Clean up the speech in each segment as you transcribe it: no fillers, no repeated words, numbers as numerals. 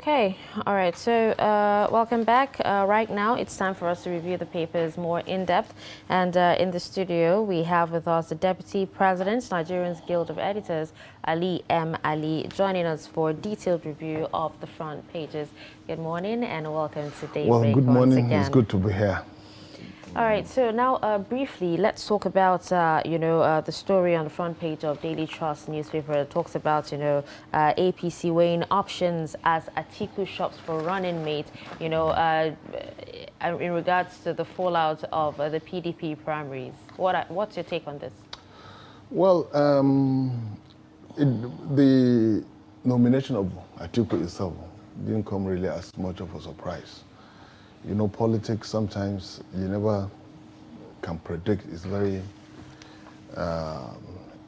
Okay, all right. So welcome back. Right now, it's time for us to review the papers more in depth. And in the studio, we have with us the Deputy President, Nigerians Guild of Editors, Ali M. Ali, joining us for a detailed review of the front pages. Good morning and welcome to Daybreak. Well, good morning. Once again. It's good to be here. All right, so now briefly, let's talk about, the story on the front page of Daily Trust newspaper. It talks about, APC weighing options as Atiku shops for running mate, in regards to the fallout of the PDP primaries. What's your take on this? Well, the nomination of Atiku itself didn't come really as much of a surprise. You know, politics sometimes you never can predict. It's very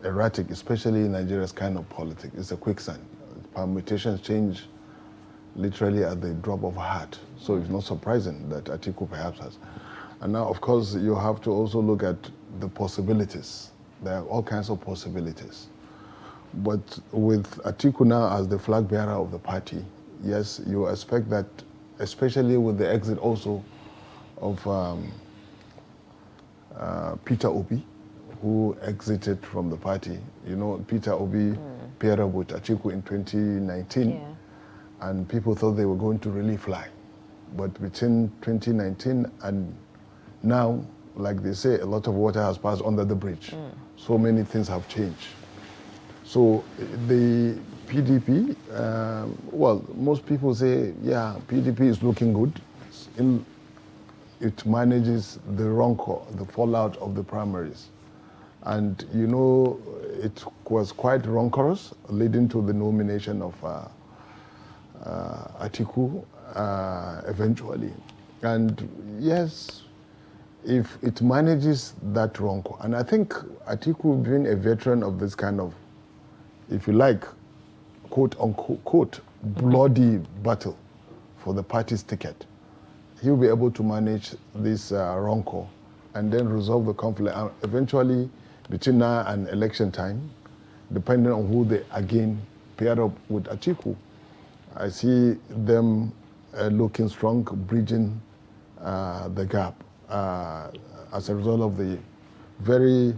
erratic, especially in Nigeria's kind of politics. It's a quicksand. Permutations change literally at the drop of a hat. So it's not surprising that Atiku perhaps has. And now, of course, you have to also look at the possibilities. There are all kinds of possibilities. But with Atiku now as the flag bearer of the party, yes, you expect that, especially with the exit also of Peter Obi, who exited from the party. You know, Peter Obi paired up with Atiku in 2019, and people thought they were going to really fly. But between 2019 and now, like they say, a lot of water has passed under the bridge. So many things have changed. So the PDP, well, most people say, yeah, PDP is looking good. It manages the rancor, the fallout of the primaries. And, you know, it was quite rancorous, leading to the nomination of Atiku eventually. And yes, if it manages that rancor, and I think Atiku being a veteran of this kind of, if you like, quote unquote, bloody battle for the party's ticket, he'll be able to manage this rancor and then resolve the conflict. Eventually, between now and election time, depending on who they again pair up with Atiku, I see them looking strong, bridging the gap as a result of the very,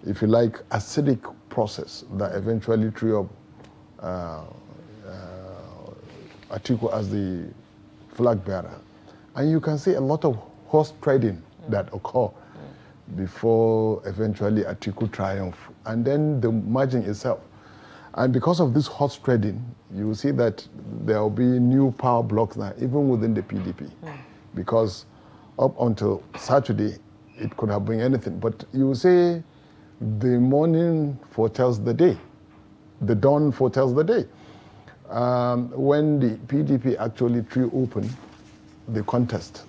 if you like, acidic process that eventually threw up Atiku as the flag bearer. And you can see a lot of horse trading that occur before eventually Atiku triumph. And then the margin itself. And because of this horse trading, you will see that there will be new power blocks now, even within the PDP. Because up until Saturday, it could have been anything. But you will say the morning foretells the day. The dawn foretells the day. When the PDP actually threw open the contest,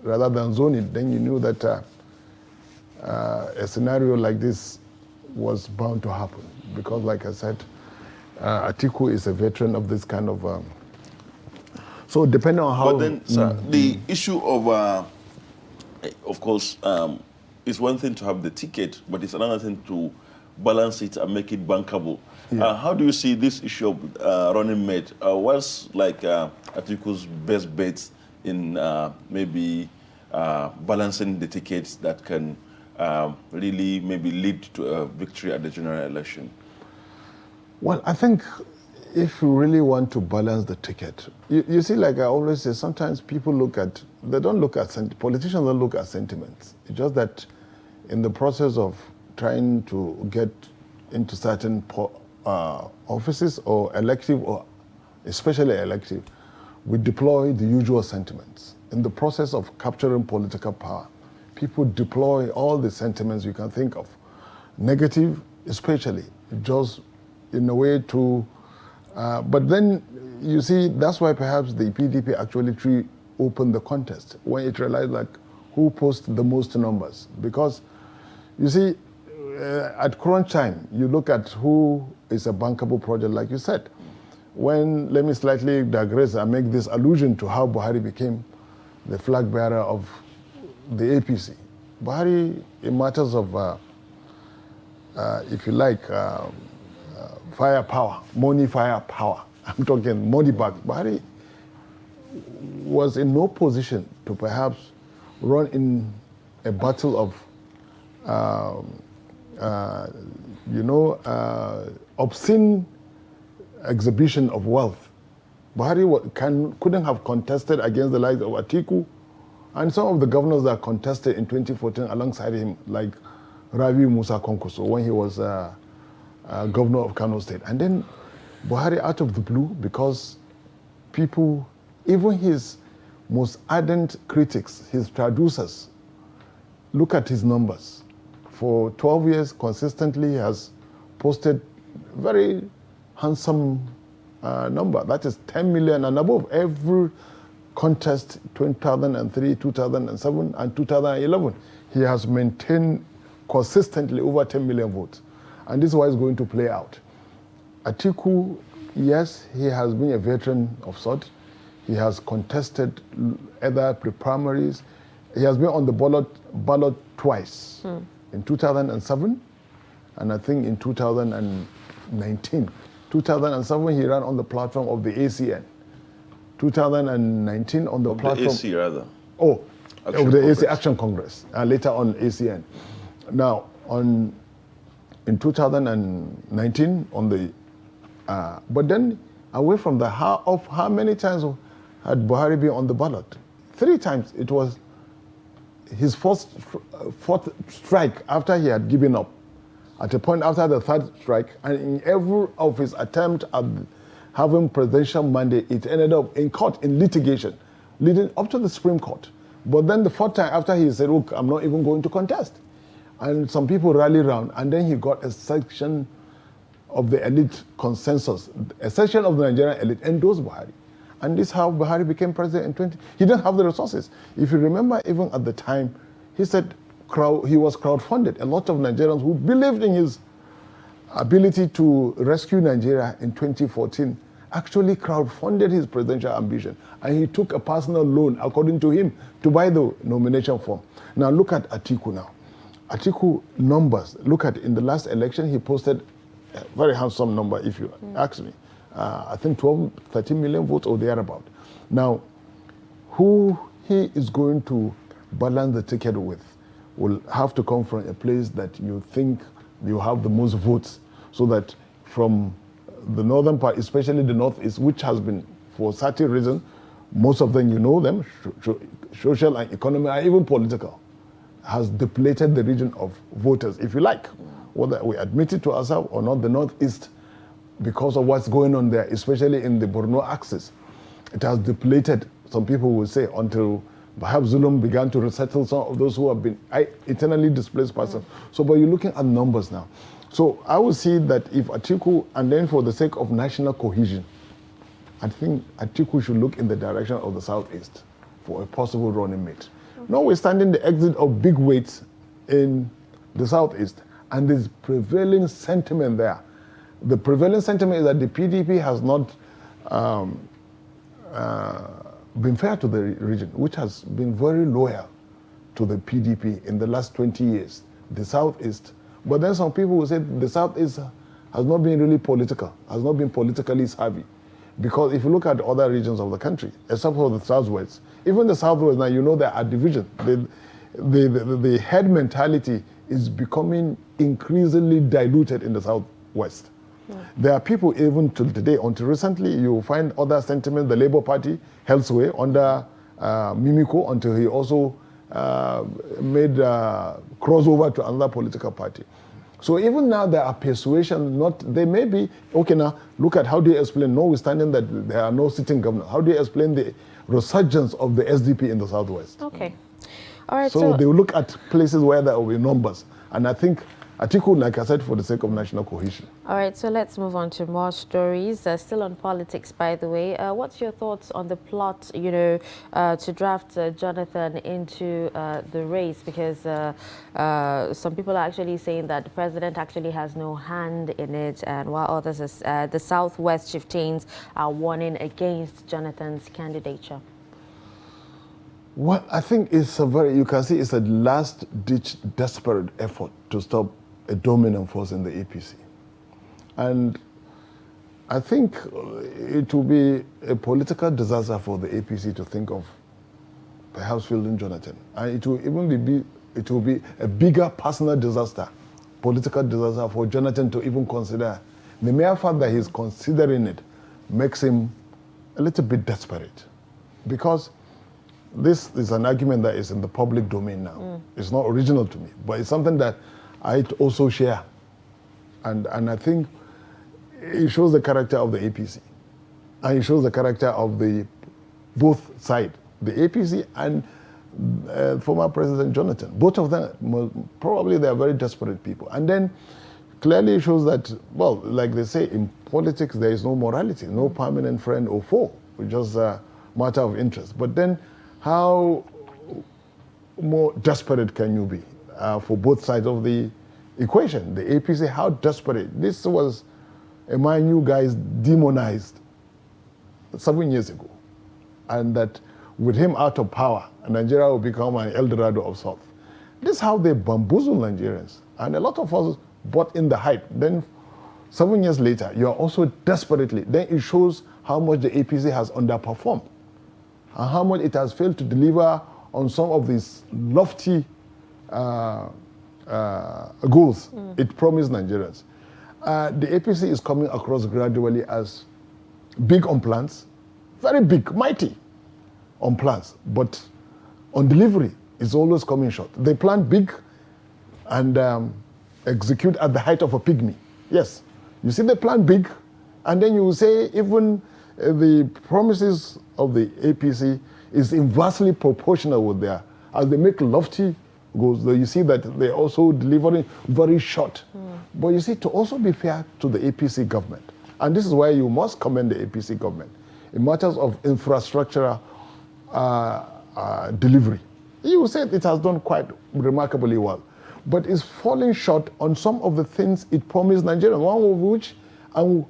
rather than zone it, then you knew that a scenario like this was bound to happen. Because like I said, Atiku is a veteran of this kind of... so depending on how... But then, sir, the issue of course, it's one thing to have the ticket, but it's another thing to balance it and make it bankable. Yeah. How do you see this issue of running mate? What's like Atiku's best bets in maybe balancing the tickets that can really maybe lead to a victory at the general election? Well, I think if you really want to balance the ticket, you see, like I always say, sometimes people politicians don't look at sentiments. It's just that in the process of trying to get into certain offices or elective, or especially elective, we deploy the usual sentiments. In the process of capturing political power, people deploy all the sentiments you can think of. Negative, especially, just in a way to, but then you see, that's why perhaps the PDP actually opened the contest when it realized like who posted the most numbers. Because you see, at crunch time, you look at who is a bankable project, like you said. When, let me slightly digress and make this allusion to how Buhari became the flag bearer of the APC. Buhari, in matters of, if you like, firepower, money firepower, I'm talking money back. Buhari was in no position to perhaps run in a battle of, obscene exhibition of wealth. Buhari couldn't have contested against the likes of Atiku and some of the governors that contested in 2014 alongside him, like Ravi Musa Konkoso when he was governor of Kano State. And then Buhari, out of the blue, because people, even his most ardent critics, his traducers, look at his numbers. For 12 years, consistently, he has posted very handsome number. That is 10 million and above every contest, 2003, 2007, and 2011. He has maintained consistently over 10 million votes. And this is why it's going to play out. Atiku, yes, he has been a veteran of sort. He has contested other pre-primaries. He has been on the ballot twice, in 2007 and I think in 2019. 2007 he ran on the platform of the ACN. 2019 on the platform... the AC rather. Oh, Action of the Congress. AC Action Congress, and later on ACN. Now, in 2019 on the... but then away from the how many times had Buhari been on the ballot? 3 times. It was his fourth strike after he had given up. At a point after the 3rd strike, and in every of his attempt at having presidential mandate, it ended up in court, in litigation, leading up to the Supreme Court. But then the 4th time after he said, look, I'm not even going to contest. And some people rallied around, and then he got a section of the elite consensus, a section of the Nigerian elite endorsed Buhari. And this is how Buhari became president in 20. He didn't have the resources. If you remember, even at the time, he said he was crowdfunded. A lot of Nigerians who believed in his ability to rescue Nigeria in 2014 actually crowdfunded his presidential ambition. And he took a personal loan, according to him, to buy the nomination form. Now look at Atiku now. Atiku numbers, look at in the last election, he posted a very handsome number, if you ask me. I think 13 million votes or thereabout. Now, who he is going to balance the ticket with will have to come from a place that you think you have the most votes, so that from the northern part, especially the northeast, which has been, for certain reasons, most of them you know them, social and economic and even political, has depleted the region of voters, if you like. Whether we admit it to ourselves or not, the northeast, because of what's going on there, especially in the Borno axis, it has depleted, some people will say, until perhaps Zulum began to resettle some of those who have been eternally displaced persons. So, but you're looking at numbers now. So I would see that if Atiku, and then for the sake of national cohesion, I think Atiku should look in the direction of the southeast for a possible running mate. Notwithstanding the exit of big weights in the southeast and this prevailing sentiment there. The prevailing sentiment is that the PDP has not been fair to the region, which has been very loyal to the PDP in the last 20 years, the Southeast. But then some people will say the Southeast has not been really political, has not been politically savvy. Because if you look at other regions of the country, except for the Southwest, even the Southwest now, you know there are divisions. The head mentality is becoming increasingly diluted in the Southwest. There are people even till today, until recently, you find other sentiments, the Labour Party held sway under Mimiko until he also made crossover to another political party. So even now there are persuasions, they may be, okay now, look at how do you explain, notwithstanding that there are no sitting governors, how do you explain the resurgence of the SDP in the Southwest? Okay. All right, so they will look at places where there will be numbers. And I think Atiku, like I said, for the sake of national cohesion. All right, so let's move on to more stories. Still on politics, by the way. What's your thoughts on the plot, to draft Jonathan into the race? Because some people are actually saying that the president actually has no hand in it, and while others, the Southwest chieftains, are warning against Jonathan's candidature. Well, I think it's you can see it's a last-ditch desperate effort to stop a dominant force in the APC. And I think it will be a political disaster for the APC to think of perhaps fielding Jonathan. And it will even it will be a bigger personal disaster, political disaster for Jonathan to even consider. The mere fact that he's considering it makes him a little bit desperate, because this is an argument that is in the public domain now. It's not original to me, but it's something that I also share. And I think it shows the character of the APC. And it shows the character of the both sides, the APC and former President Jonathan. Both of them, probably they are very desperate people. And then clearly it shows that, well, like they say, in politics there is no morality, no permanent friend or foe. It's just a matter of interest. But then how more desperate can you be for both sides of the equation? The APC, how desperate. This was a man you guys demonized 7 years ago. And that with him out of power, Nigeria will become an El Dorado of South. This is how they bamboozle Nigerians. And a lot of us bought in the hype. Then 7 years later, you are also desperately, then it shows how much the APC has underperformed and how much it has failed to deliver on some of these lofty goals it promised Nigerians. The APC is coming across gradually as big on plans, very big, mighty on plans, but on delivery, it's always coming short. They plan big and execute at the height of a pygmy. Yes, you see they plan big, and then you say even the promises of the APC is inversely proportional with their, as they make lofty goals, though you see that they're also delivering very short. But you see, to also be fair to the APC government, and this is why you must commend the APC government, in matters of infrastructural delivery. You say it has done quite remarkably well, but it's falling short on some of the things it promised Nigerians, one of which, and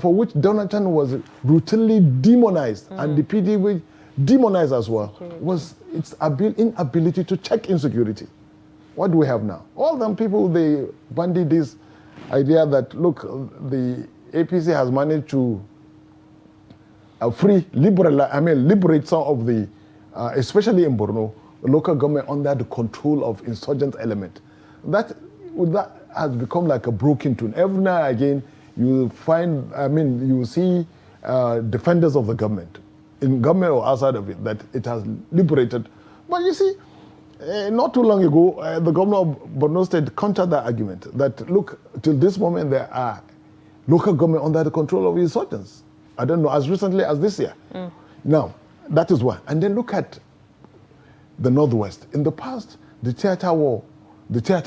for which Jonathan was routinely demonized, and the PDP demonized as well, was its inability to check insecurity. What do we have now? All them people, they bandy this idea that, look, the APC has managed to liberate some of the, especially in Borno, the local government under the control of insurgent element. That has become like a broken tune. Every now and again, you find, you see defenders of the government, in government or outside of it, that it has liberated. But you see, not too long ago, the governor of Borno State countered that argument, that look, till this moment there are local government under the control of insurgents. I don't know, as recently as this year. Now, that is one. And then look at the Northwest. In the past, the theater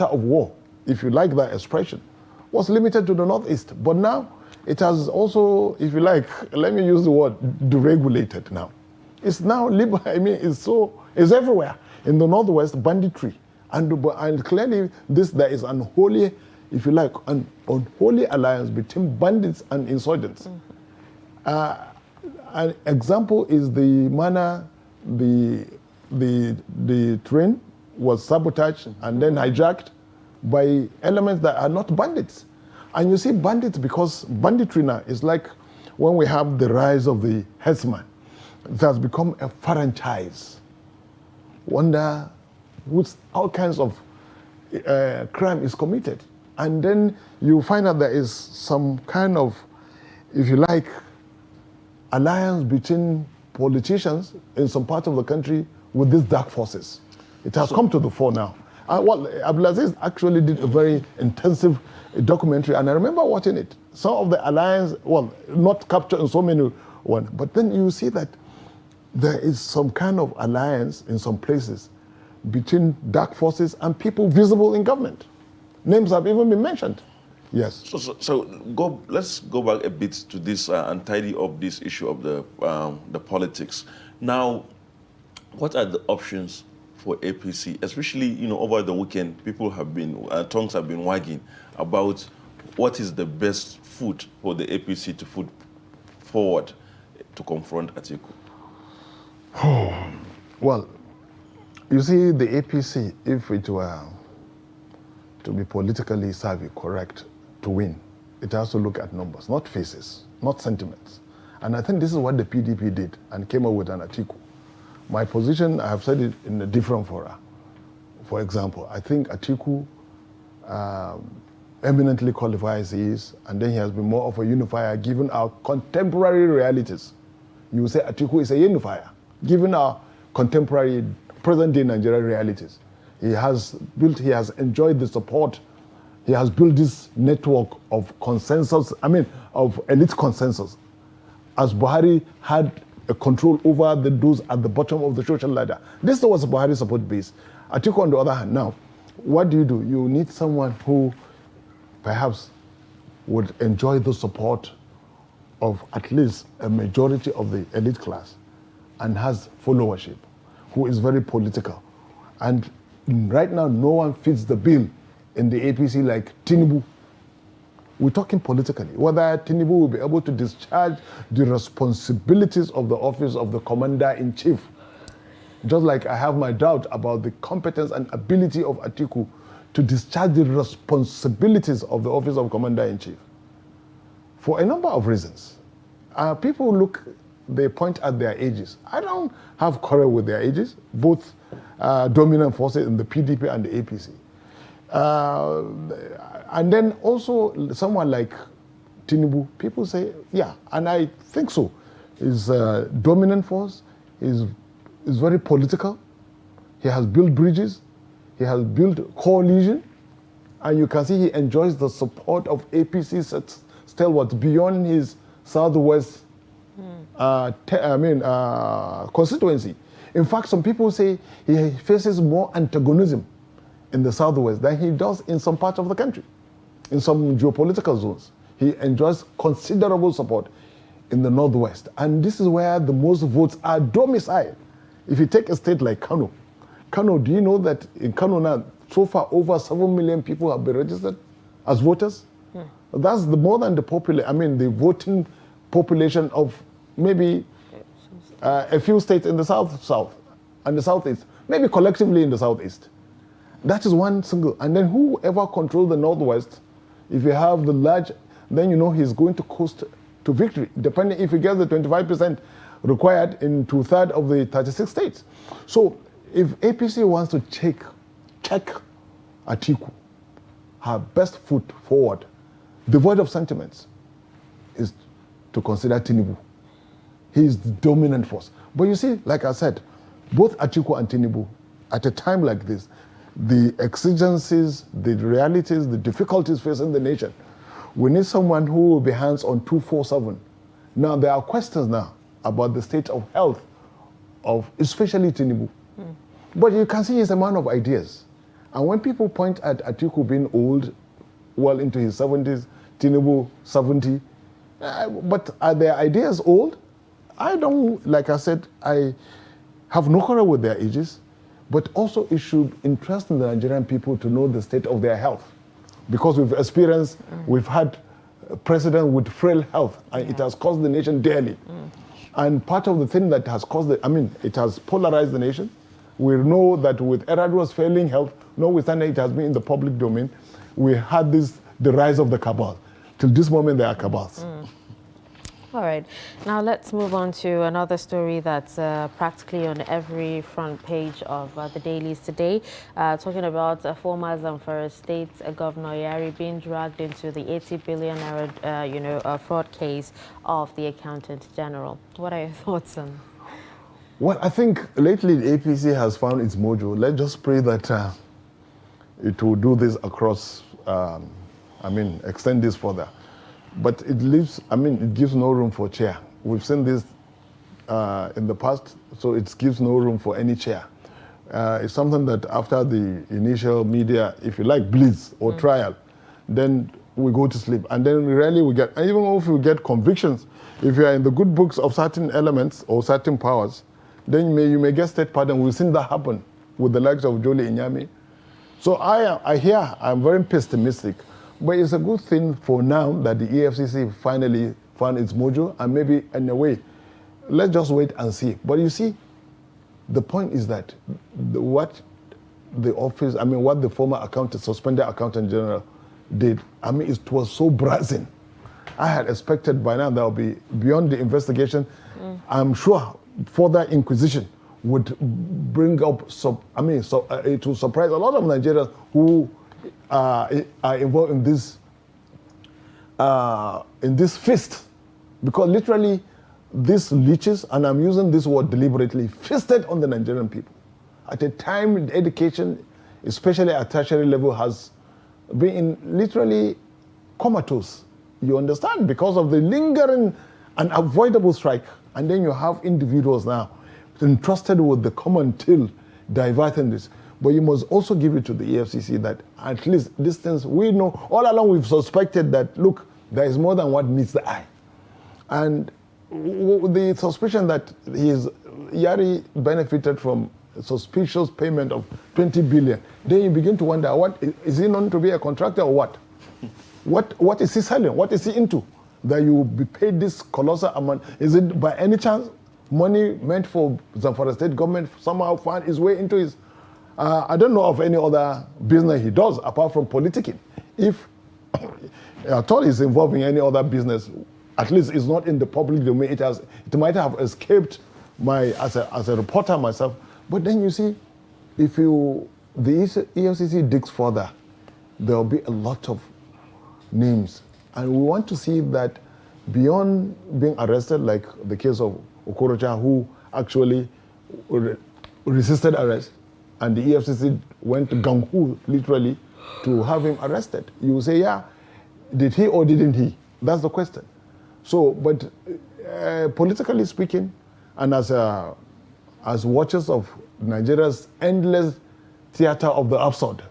of war, if you like that expression, was limited to the Northeast. But now, it has also, if you like, let me use the word, deregulated now. It's now, it's everywhere. In the Northwest, banditry. And clearly, there is an unholy, if you like, an unholy alliance between bandits and insurgents. An example is the manner the train was sabotaged and then hijacked by elements that are not bandits. And you see bandits, because banditry now is like when we have the rise of the herdsman. It has become a franchise. Wonder which all kinds of crime is committed. And then you find out there is some kind of, if you like, alliance between politicians in some part of the country with these dark forces. It has come to the fore now. Abdulaziz actually did a very intensive documentary, and I remember watching it. Some of the alliance, well, not captured in so many ones, but then you see that there is some kind of alliance in some places between dark forces and people visible in government. Names have even been mentioned. Yes. So let's go back a bit to this and tidy up this issue of the politics. Now, what are the options for APC? Especially, over the weekend, people have been, tongues have been wagging about what is the best foot for the APC to put forward to confront Atiku. Well, you see, the APC, if it were to be politically savvy, correct, to win, it has to look at numbers, not faces. not sentiments. And I think this is what the PDP did and came up with an Atiku. My position, I have said it in a different fora. For example, I think Atiku eminently qualifies he is, and then he has been more of a unifier given our contemporary realities. You will say Atiku is a unifier, given our contemporary, present-day Nigerian realities. He has enjoyed the support. He has built this network of consensus, of elite consensus. As Buhari had a control over those at the bottom of the social ladder. This was Buhari's support base. Atiku, on the other hand, now, what do? You need someone who perhaps would enjoy the support of at least a majority of the elite class and has followership, who is very political. And right now, no one fits the bill in the APC like Tinubu. We're talking politically, whether Tinubu will be able to discharge the responsibilities of the office of the commander-in-chief. Just like I have my doubt about the competence and ability of Atiku to discharge the responsibilities of the office of commander-in-chief. For a number of reasons. People they point at their ages. I don't have quarrel with their ages, both dominant forces in the PDP and the APC. And then also someone like Tinubu, people say, yeah, and I think so. He's a dominant force, he's very political, he has built bridges, he has built coalition, and you can see he enjoys the support of APC stalwarts beyond his southwest constituency. In fact, some people say he faces more antagonism in the southwest than he does in some parts of the country, in some geopolitical zones. He enjoys considerable support in the northwest. And this is where the most votes are domiciled. If you take a state like Kano, do you know that in Kano now, so far over 7 million people have been registered as voters? That's more than the the voting population of maybe a few states in the south and the southeast, maybe collectively in the southeast. That is one single. And then whoever controls the northwest, if you have the large, then you know he's going to coast to victory, depending if he gets the 25% required in 2/3 of the 36 states. So if APC wants to check Atiku, her best foot forward, devoid of sentiments, is to consider Tinubu. He is the dominant force. But you see, like I said, both Atiku and Tinubu, at a time like this, the exigencies, the realities, the difficulties facing the nation, we need someone who will be hands-on 24/7. Now, there are questions now about the state of health of especially Tinubu. But you can see he's a man of ideas. And when people point at Atiku being old, well into his 70s, Tinubu 70, but are their ideas old? I don't, like I said, I have no quarrel with their ages, but also it should interest the Nigerian people to know the state of their health. Because we've had a president with frail health, and it has cost the nation dearly. And part of the thing that has caused it has polarized the nation. We know that with Eradua's failing health, notwithstanding it has been in the public domain, we had the rise of the cabal. Till this moment, there are cabals. All right. Now let's move on to another story that's practically on every front page of the dailies today. Talking about former Zamfara State Governor Yari being dragged into the 80 billion naira, fraud case of the Accountant General. What are your thoughts on? Well, I think lately the APC has found its mojo. Let's just pray that it will do this across. Extend this further. But it gives no room for chair. We've seen this in the past, so it gives no room for any chair. It's something that after the initial media, if you like, blitz or trial, then we go to sleep. And then rarely we get, and even if we get convictions, if you are in the good books of certain elements or certain powers, then you may get state pardon. We've seen that happen with the likes of Jolly Inyami. So I'm very pessimistic. But it's a good thing for now that the EFCC finally found its mojo, and maybe in a way, let's just wait and see. But you see, the point is that what the former suspended accountant general did, it was so brazen. I had expected by now there will be, beyond the investigation, I'm sure further inquisition would bring up, it will surprise a lot of Nigerians who are involved in this feast. Because literally, these leeches, and I'm using this word deliberately, feasted on the Nigerian people. At a time, education, especially at tertiary level, has been literally comatose. You understand? Because of the lingering and avoidable strike. And then you have individuals now entrusted with the common till diverting this. But you must also give it to the EFCC that at least these things, we know, all along we've suspected that, look, there is more than what meets the eye. And the suspicion that Yari benefited from suspicious payment of 20 billion, then you begin to wonder, what is he known to be a contractor or what? What is he selling? What is he into? That you will be paid this colossal amount. Is it by any chance money meant for Zamfara state government somehow found its way into his? I don't know of any other business he does apart from politicking. If at all he's involved in any other business, at least it's not in the public domain. It might have escaped as a reporter myself. But then you see, if the EFCC digs further, there will be a lot of names. And we want to see that beyond being arrested, like the case of Okorocha, who actually resisted arrest, and the EFCC went gung-ho, literally, to have him arrested. You will say, yeah, did he or didn't he? That's the question. So, but politically speaking, and as watchers of Nigeria's endless theater of the absurd,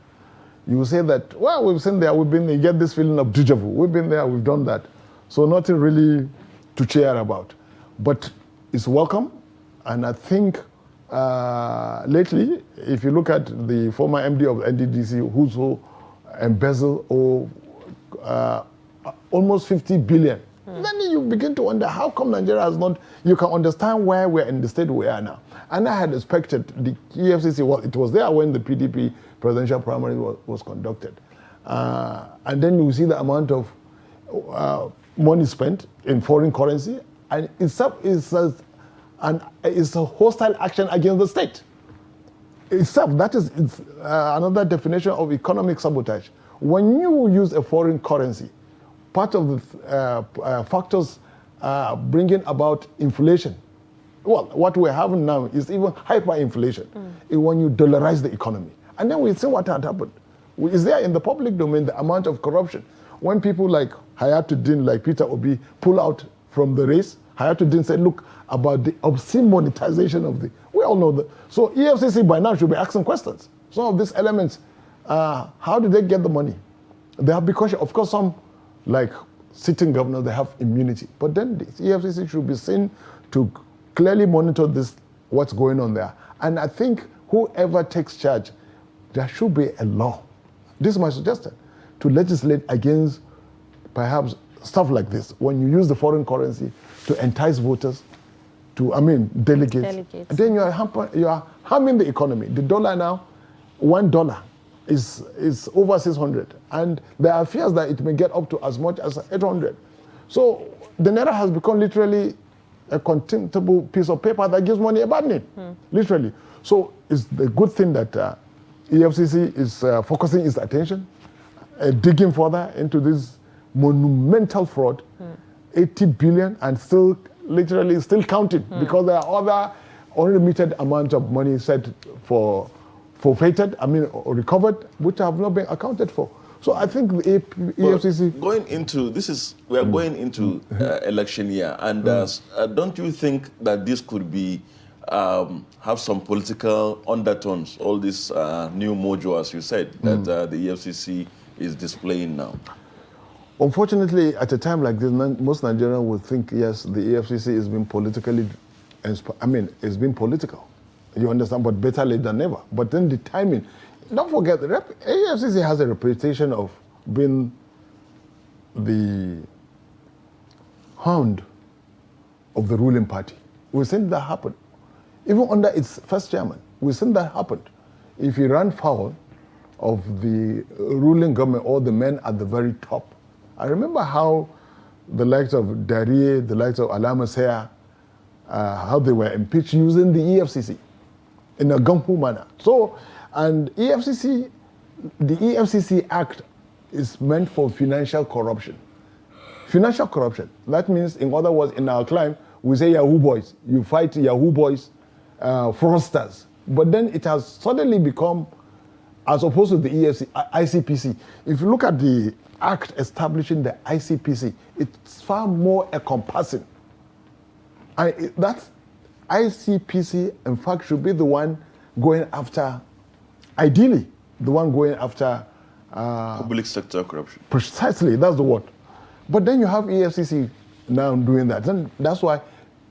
you will say that, well, we've been there, you get this feeling of déjà vu. We've been there, we've done that. So nothing really to cheer about. But it's welcome, and I think lately, if you look at the former MD of NDDC, who's embezzled almost 50 billion, then you begin to wonder, how come Nigeria has not, you can understand why we're in the state we are now. And I had expected the EFCC, well, it was there when the PDP presidential primary was conducted. And then you see the amount of money spent in foreign currency, and it's a hostile action against the state itself. That is another definition of economic sabotage. When you use a foreign currency, part of the factors bringing about inflation, well, what we're having now is even hyperinflation, when you dollarize the economy. And then we see what had happened. Is there in the public domain the amount of corruption? When people like Hayatuddin, like Peter Obi, pull out from the race, Hayatuddin said, look, about the obscene monetization of we all know that. So EFCC by now should be asking questions. Some of these elements, how do they get the money? They have, because of course some, like sitting governors, they have immunity. But then the EFCC should be seen to clearly monitor what's going on there. And I think whoever takes charge, there should be a law. This is my suggestion, to legislate against perhaps stuff like this. When you use the foreign currency to entice voters, delegates. And then you are harming the economy. The dollar now, $1 is over 600. And there are fears that it may get up to as much as 800. So the Naira has become literally a contemptible piece of paper that gives money a bad name, literally. So it's a good thing that EFCC is focusing its attention, digging further into this monumental fraud, 80 billion, and still counting, because there are other unlimited amounts of money set for forfeited, or recovered, which have not been accounted for. So I think the EFCC... We are going into election year, and don't you think that this could be, have some political undertones, all this new mojo, as you said, that the EFCC is displaying now? Unfortunately, at a time like this, most Nigerians would think, yes, the EFCC is being politically, it's been political. You understand, but better late than never. But then the timing, don't forget, the EFCC has a reputation of being the hound of the ruling party. We've seen that happen. Even under its first chairman, we've seen that happen. If he ran foul of the ruling government or the men at the very top. I remember how the likes of Darie, the likes of Alama Seya, how they were impeached using the EFCC in a gung-ho manner. So, and the EFCC Act is meant for financial corruption. Financial corruption. That means, in other words, in our climb, we say Yahoo boys. You fight Yahoo boys, fraudsters. But then it has suddenly become, as opposed to the ICPC. If you look at the act establishing the ICPC, it's far more encompassing. That ICPC, in fact, should be the one going after, ideally, the one going after public sector corruption. Precisely, that's the word. But then you have EFCC now doing that. And that's why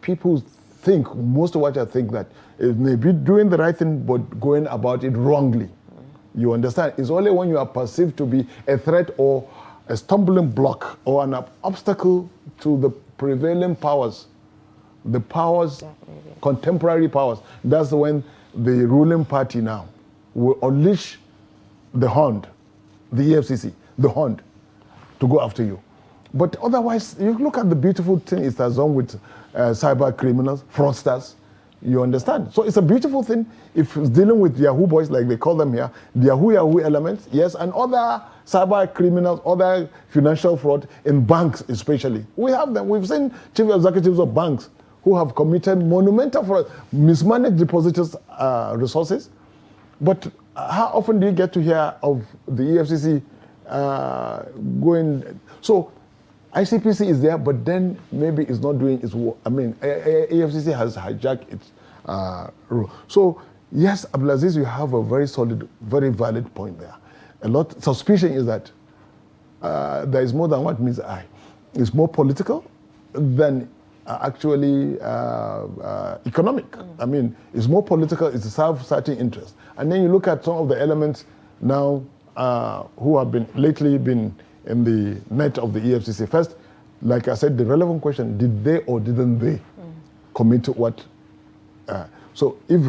people think, most of what I think, that it may be doing the right thing, but going about it wrongly. You understand? It's only when you are perceived to be a threat or a stumbling block or an obstacle to the prevailing powers, the powers, contemporary powers. That's when the ruling party now will unleash the hound, the EFCC, the hound, to go after you. But otherwise, you look at the beautiful thing it has done with cyber criminals, fraudsters. You understand? So it's a beautiful thing if it's dealing with Yahoo boys, like they call them here, the Yahoo elements, yes, and other cyber criminals, other financial fraud in banks especially. We have them. We've seen chief executives of banks who have committed monumental fraud, mismanaged depositors' resources. But how often do you get to hear of the EFCC going? So ICPC is there, but then maybe it's not doing its work. I mean, EFCC has hijacked its role. So yes, Abdulaziz, you have a very solid, very valid point there. A lot suspicion is that there is more than what meets the eye. It's more political than actually economic. I mean, it's more political. It's a self-certain interest. And then you look at some of the elements now who have been lately been in the net of the EFCC. First, like I said, the relevant question, did they or didn't they commit to what? So if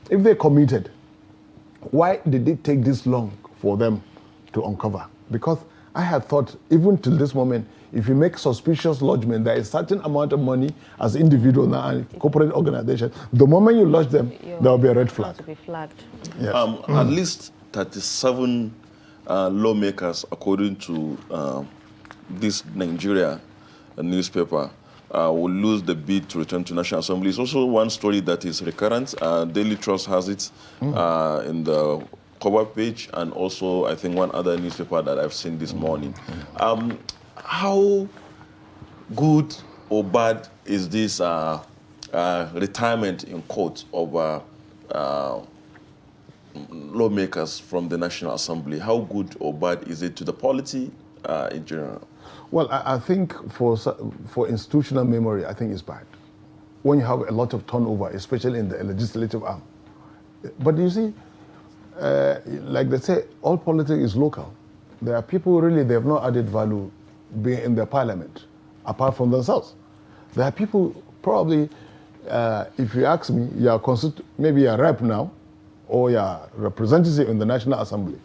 they committed, why did it take this long for them to uncover? Because I had thought, even till this moment, if you make suspicious lodgement, there is a certain amount of money as individual now and corporate organization. The moment you lodge them, there will be a red flag. To be flagged. Yes. At least 37 lawmakers, according to this Nigeria newspaper, will lose the bid to return to National Assembly. It's also one story that is recurrent. Daily Trust has it in the cover page, and also I think one other newspaper that I've seen this morning. How good or bad is this retirement in court of lawmakers from the National Assembly? How good or bad is it to the polity in general? Well, I think for institutional memory, I think it's bad. When you have a lot of turnover, especially in the legislative arm. But you see, like they say, all politics is local. There are people really, they have not added value being in the parliament, apart from themselves. There are people probably, if you ask me, maybe you're a rep now, or you're representative in the National Assembly.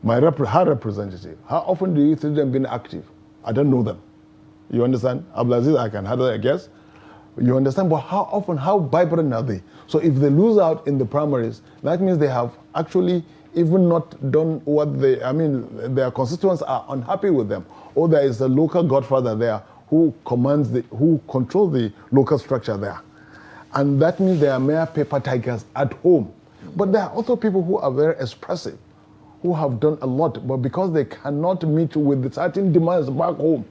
Her representative, how often do you see them being active? I don't know them. You understand? Abdulaziz, I can handle a guess. You understand? But how often, how vibrant are they? So if they lose out in the primaries, that means they have actually even not done what their constituents are unhappy with them. Or there is a local godfather there who controls the local structure there. And that means they are mere paper tigers at home. But there are also people who are very expressive, who have done a lot, but because they cannot meet with certain demands back home.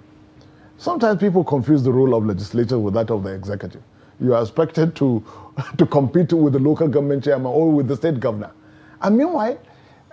Sometimes people confuse the role of legislature with that of the executive. You are expected to compete with the local government chairman or with the state governor. And meanwhile,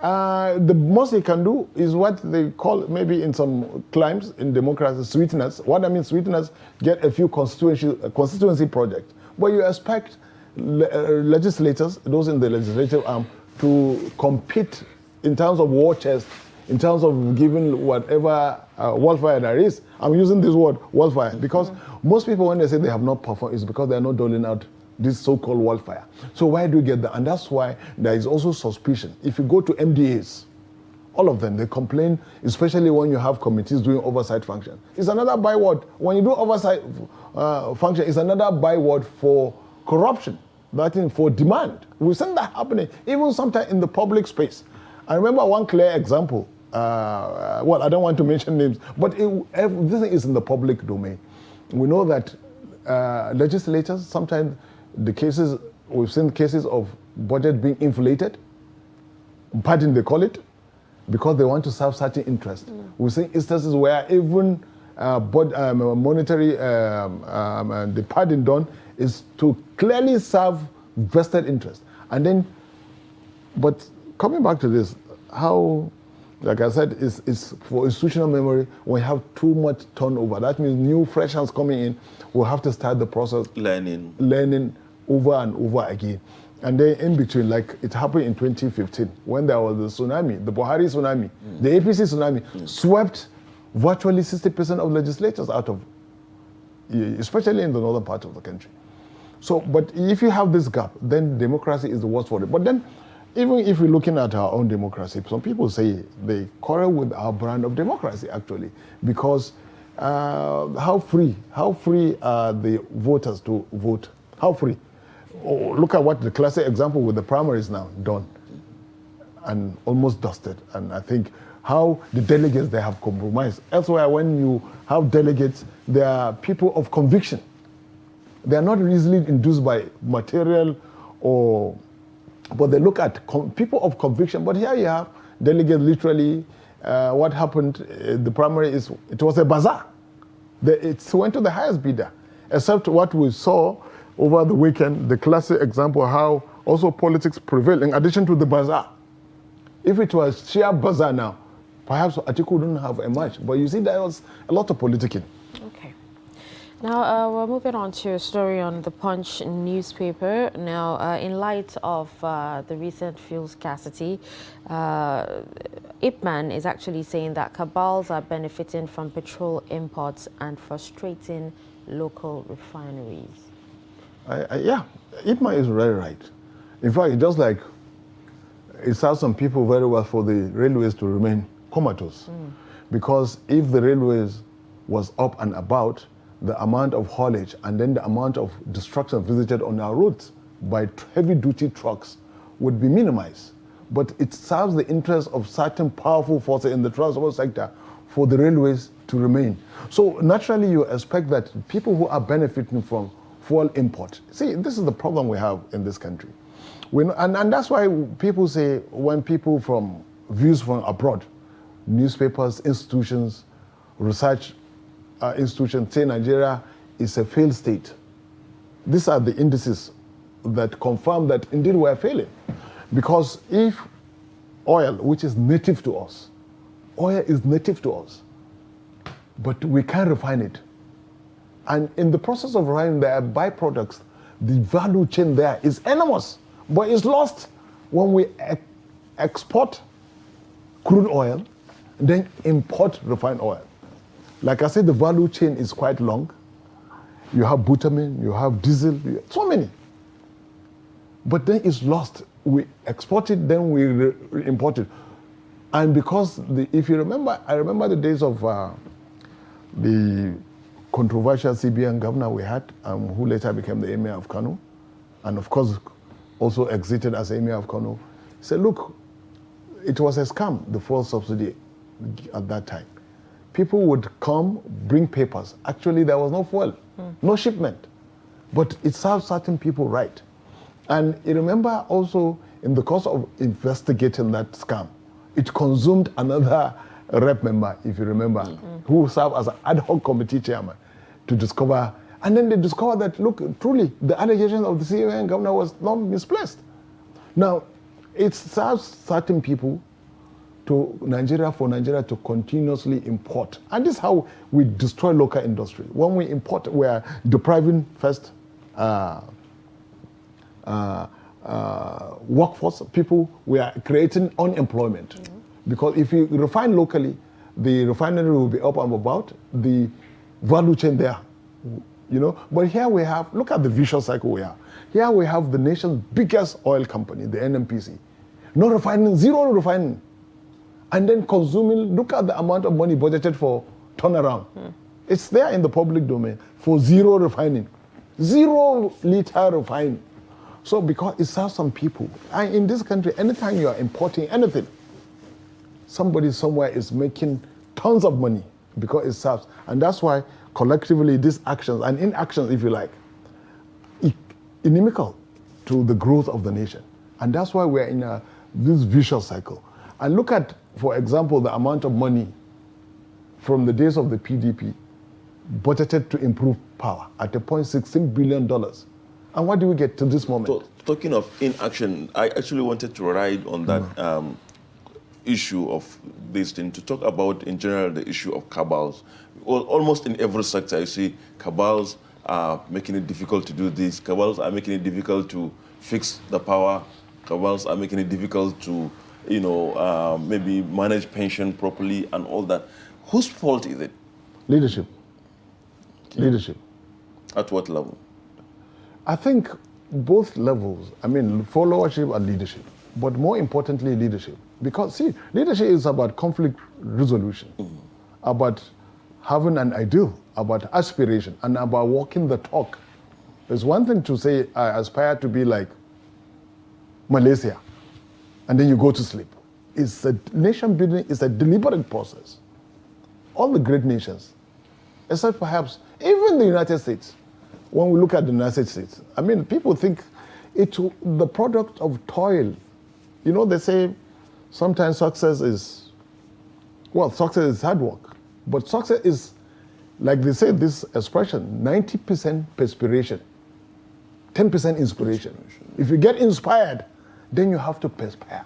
the most they can do is what they call, maybe in some climes in democracy, sweeteners. What I mean sweeteners, get a few constituency projects. But you expect legislators, those in the legislative arm, to compete in terms of war chest, in terms of giving whatever wildfire there is. I'm using this word, wildfire, because most people, when they say they have not performed, it's because they are not doling out this so-called wildfire. So why do you get that? And that's why there is also suspicion. If you go to MDAs, All of them, they complain, especially when you have committees doing oversight function. It's another byword. When you do oversight function, it's another byword for corruption. That is for demand. We've seen that happening, even sometimes in the public space. I remember one clear example. Well, I don't want to mention names, but everything is in the public domain. We know that legislators, sometimes we've seen cases of budget being inflated, pardon they call it, because they want to serve certain interest. We've seen instances where even monetary, the pardon done is to clearly serve vested interest. And then, but coming back to this, how, like I said, it's for institutional memory, when you have too much turnover, that means new fresh hands coming in, we'll have to start the process learning over and over again. And then in between, like it happened in 2015, when there was the tsunami, the Buhari tsunami, the APC tsunami, swept virtually 60% of legislators out of, especially in the northern part of the country. So, but if you have this gap, then democracy is the worst for it. But then, even if we're looking at our own democracy, some people say they quarrel with our brand of democracy, actually, because how free are the voters to vote? How free? Oh, look at what the classic example with the primaries now done and almost dusted. And I think how the delegates, they have compromised. Elsewhere, when you have delegates, they are people of conviction. They are not easily induced by material but they look at people of conviction. But here you have delegates literally, what happened, the primary it was a bazaar. It went to the highest bidder, except what we saw over the weekend, the classic example how also politics prevail in addition to the bazaar. If it was sheer bazaar now, perhaps Atiku wouldn't have emerged. But you see, there was a lot of politicking. Okay. Now, we're moving on to a story on the Punch newspaper. Now, in light of the recent fuel scarcity, Ipman is actually saying that cabals are benefiting from petrol imports and frustrating local refineries. Yeah, Ipman is very right. In fact, just like it serves some people very well for the railways to remain comatose. Because if the railways was up and about, the amount of haulage and then the amount of destruction visited on our roads by heavy-duty trucks would be minimized. But it serves the interest of certain powerful forces in the transport sector for the railways to remain. So naturally, you expect that people who are benefiting from fuel import. See, this is the problem we have in this country. And that's why people say, when people from views from abroad, newspapers, institutions, research institutions say Nigeria is a failed state. These are the indices that confirm that indeed we are failing. Because if oil, which is native to us, oil is native to us, but we can't refine it. And in the process of refining, there are byproducts. The value chain there is enormous, but it's lost when we export crude oil, then import refined oil. Like I said, the value chain is quite long. You have bitumen, you have diesel, so many. But then it's lost. We export it, then we import it. And because, if you remember, I remember the days of the controversial CBN governor we had, who later became the Emir of Kano, and of course also exited as Emir of Kano. He said, look, it was a scam, the fuel subsidy at that time. People would come, bring papers. Actually, there was no fuel, no shipment. But it served certain people right. And you remember also, in the course of investigating that scam, it consumed another rep member, if you remember, who served as an ad hoc committee chairman to discover. And then they discovered that, look, truly, the allegation of the CBN governor was not misplaced. Now, it serves certain people for Nigeria to continuously import. And this is how we destroy local industry. When we import, we are depriving first workforce, people, we are creating unemployment. Because if you refine locally, the refinery will be up and about, the value chain there, But here we have, look at the vicious cycle we have. Here we have the nation's biggest oil company, the NNPC. No refining, zero refining. and then consuming, look at the amount of money budgeted for turnaround. It's there in the public domain for zero refining. 0 liter refining. So because it serves some people. And in this country, anytime you are importing anything, somebody somewhere is making tons of money because it serves. And that's why collectively these actions and inactions, if you like, inimical to the growth of the nation. And that's why we're in this vicious cycle. And look at, for example, the amount of money from the days of the PDP budgeted to improve power at a point $16 billion. And what do we get to this moment? So, talking of inaction, I actually wanted to ride on that issue of this thing, to talk about in general the issue of cabals. Well, almost in every sector you see cabals are making it difficult to do this, cabals are making it difficult to fix the power, cabals are making it difficult to, maybe manage pension properly and all that. Whose fault is it? Leadership. Okay. Leadership. At what level? I think both levels, followership and leadership, but more importantly, leadership. Because, see, leadership is about conflict resolution, about having an ideal, about aspiration, and about walking the talk. There's one thing to say, I aspire to be like Malaysia, and then you go to sleep. It's a nation building, it's a deliberate process. All the great nations, except perhaps even the United States, when we look at the United States, people think it's the product of toil. They say sometimes success is hard work. But success is, like they say this expression, 90% perspiration, 10% inspiration. If you get inspired, then you have to perspire.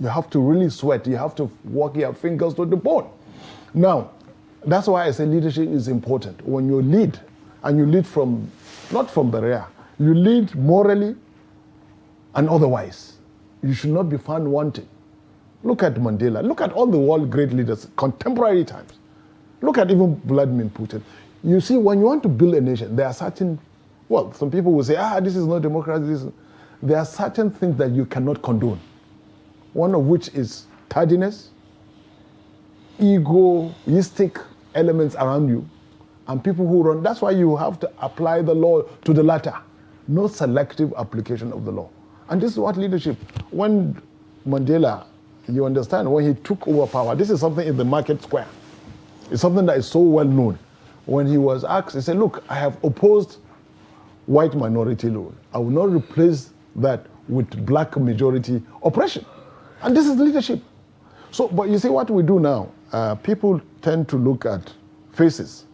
You have to really sweat. You have to work your fingers to the bone. Now, that's why I say leadership is important. When you lead, and you lead not from the rear, you lead morally and otherwise. You should not be found wanting. Look at Mandela. Look at all the world great leaders, contemporary times. Look at even Vladimir Putin. You see, when you want to build a nation, there are certain, some people will say, this is not democracy. There are certain things that you cannot condone. One of which is tardiness, egoistic elements around you, and people who run. That's why you have to apply the law to the latter. No selective application of the law. And this is what leadership, when Mandela, you understand, when he took over power, this is something in the market square. It's something that is so well known. When he was asked, he said, look, I have opposed white minority rule. I will not replace that with black majority oppression. And this is leadership. So, but you see what we do now, people tend to look at faces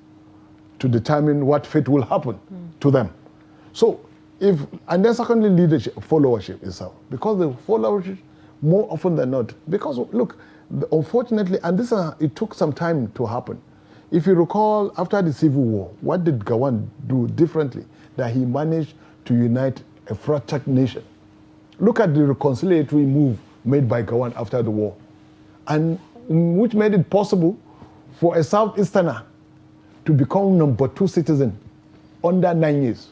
to determine what fate will happen to them. So, and then secondly, leadership, followership itself. Because the followership, more often than not, because look, unfortunately, and it took some time to happen. If you recall, after the Civil War, what did Gawan do differently? That he managed to unite a fractured nation. Look at the reconciliatory move made by Gawan after the war, and which made it possible for a Southeasterner to become number 2 citizen under 9 years.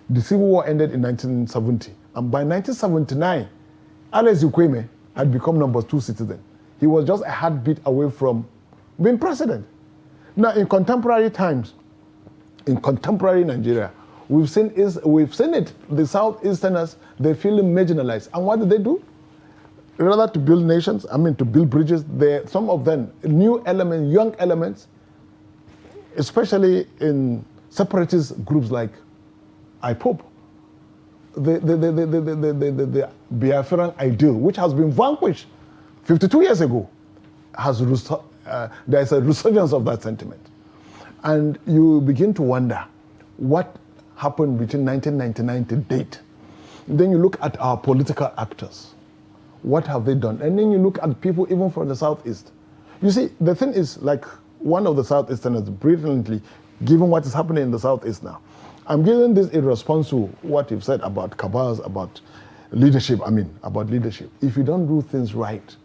The Civil War ended in 1970, and by 1979, Alex Ukweme had become number 2 citizen. He was just a heartbeat away from being president. Now, in contemporary times, in contemporary Nigeria, we've seen it. The Southeasterners, they feel marginalized, and what do? Rather to build nations, to build bridges, some of them, new elements, young elements, especially in separatist groups like IPOP, the Biafran ideal, which has been vanquished 52 years ago, there's a resurgence of that sentiment. And you begin to wonder what happened between 1999 to date. Then you look at our political actors. What have they done? And then you look at people even from the Southeast. You see, the thing is, like one of the Southeasterners brilliantly, given what is happening in the Southeast now, I'm giving this in response to what you've said about cabals, about leadership, about leadership. If you don't do things right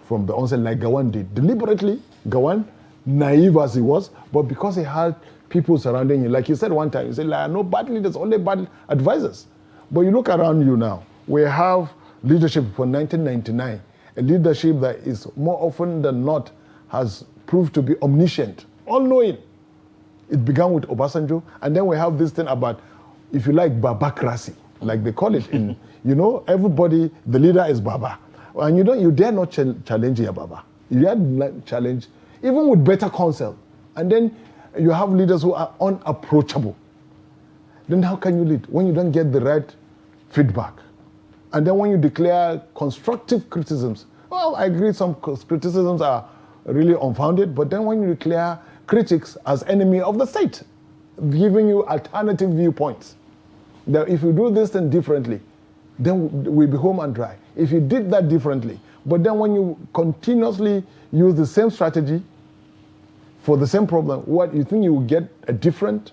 from the onset, like Gawan did, deliberately, Gawan, naive as he was, but because he had people surrounding him, like you said one time, you said, no bad leaders, only bad advisors. But you look around you now, we have leadership from 1999, a leadership that is more often than not has proved to be omniscient, all-knowing. It began with Obasanjo, and then we have this thing about, if you like, babacracy, like they call it in, everybody, the leader is Baba. And you dare not challenge your Baba. You dare not challenge, even with better counsel. And then you have leaders who are unapproachable. Then how can you lead when you don't get the right feedback? And then when you declare constructive criticisms, well, I agree some criticisms are really unfounded, but then when you declare critics as enemy of the state, giving you alternative viewpoints, that if you do this thing differently, then we'll be home and dry. If you did that differently, but then when you continuously use the same strategy for the same problem, what you think you will get a different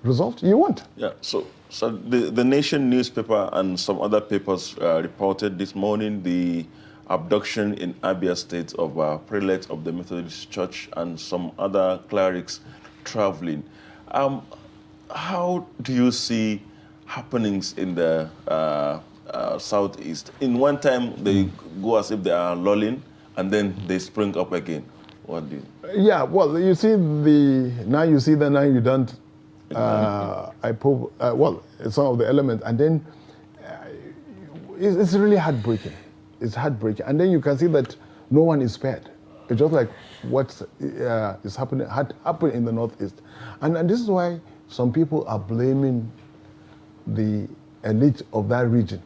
result? You won't. Yeah, so the Nation newspaper and some other papers reported this morning the abduction in Abia State of prelates of the Methodist Church and some other clerics traveling. How do you see happenings in the southeast? In one time, they go as if they are lulling, and then they spring up again. What do you? Yeah, well, you see now you don't. Some of the elements, and then it's really heartbreaking. It's heartbreaking, and then you can see that no one is spared. It's just like what is happening had happened in the northeast, and this is why some people are blaming the elite of that region.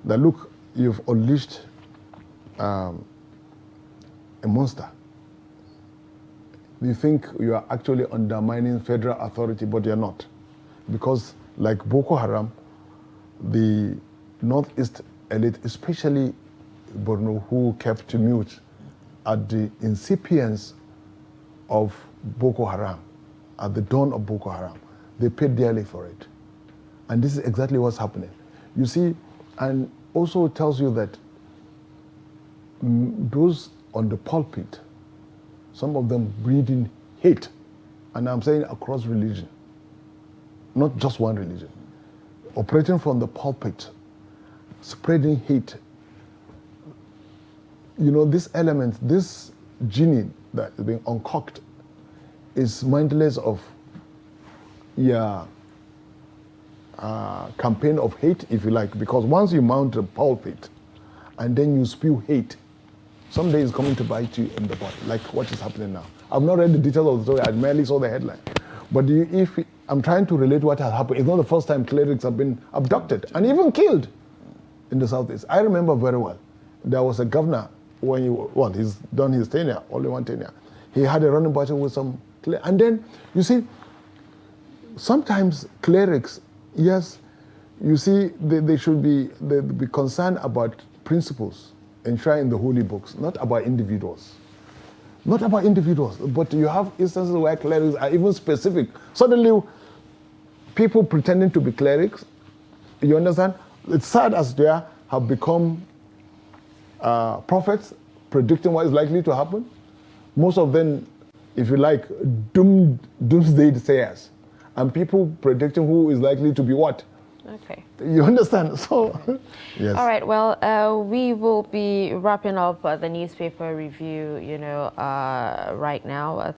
That look, you've unleashed a monster. You think you are actually undermining federal authority, but you're not. Because like Boko Haram, the Northeast elite, especially Borno, who kept mute at the incipience of Boko Haram, at the dawn of Boko Haram, they paid dearly for it. And this is exactly what's happening. You see, and also tells you that those on the pulpit, some of them breeding hate, and I'm saying across religion, not just one religion, operating from the pulpit, spreading hate. This element, this genie that is being uncocked is mindless of your campaign of hate, if you like, because once you mount a pulpit and then you spew hate, someday it's coming to bite you in the butt, like what is happening now. I've not read the details of the story, I merely saw the headline. But if I'm trying to relate what has happened, it's not the first time clerics have been abducted and even killed in the southeast. I remember very well, there was a governor, he's done his tenure, only one tenure. He had a running battle with some clerics. And then, you see, sometimes clerics, yes, you see, they should be concerned about principles enshrined in the holy books, not about individuals. Not about individuals, but you have instances where clerics are even specific. Suddenly, people pretending to be clerics, you understand? It's sad as they have become prophets, predicting what is likely to happen. Most of them, if you like, doomsday sayers. And people predicting who is likely to be what. Okay. You understand? So, yes. All right. Well, we will be wrapping up the newspaper review, right now.